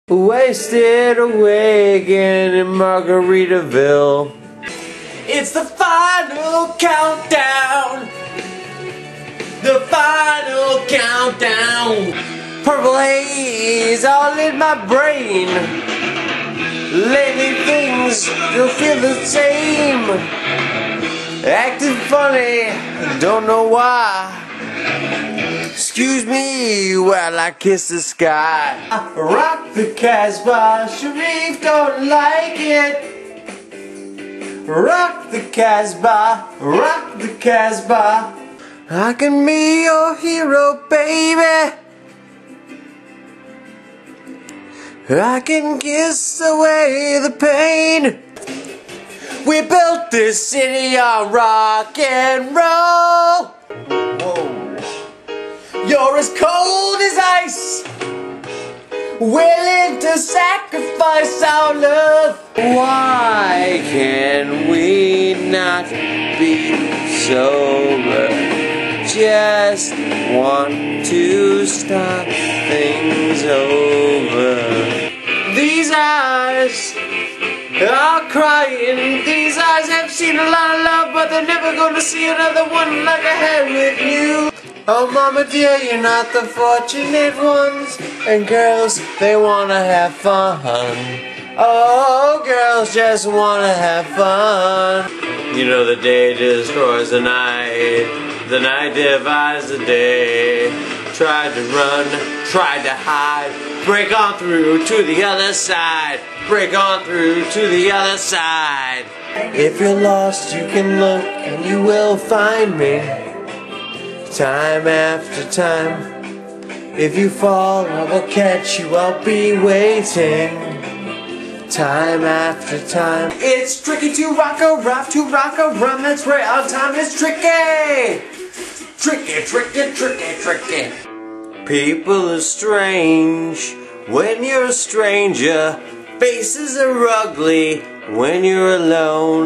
Wasted away again in Margaritaville. It's the final countdown. The final countdown. Purple haze all in my brain. Lately things don't feel the same. Acting funny, don't know why. Excuse me while I kiss the sky. I rock the Casbah, Sharif don't like it. Rock the Casbah, rock the Casbah. I can be your hero, baby. I can kiss away the pain. We built this city on rock and roll. Whoa. You're as cold as ice, willing to sacrifice our love. Why can we not be sober? Just want to start things over. These eyes are crying. These eyes have seen a lot of love, but they're never gonna see another one like I had with you. Oh mama dear, you're not the fortunate ones. And girls, they wanna have fun. Oh, girls just wanna have fun. You know the day destroys the night divides the day. Tried to run, tried to hide. Break on through to the other side. Break on through to the other side. If you're lost, you can look and you will find me. Time after time. If you fall, I will catch you, I'll be waiting. Time after time. It's tricky to rock a rap, to rock a run, that's right, our time is tricky. Tricky, tricky, tricky, tricky. People are strange when you're a stranger. Faces are ugly when you're alone.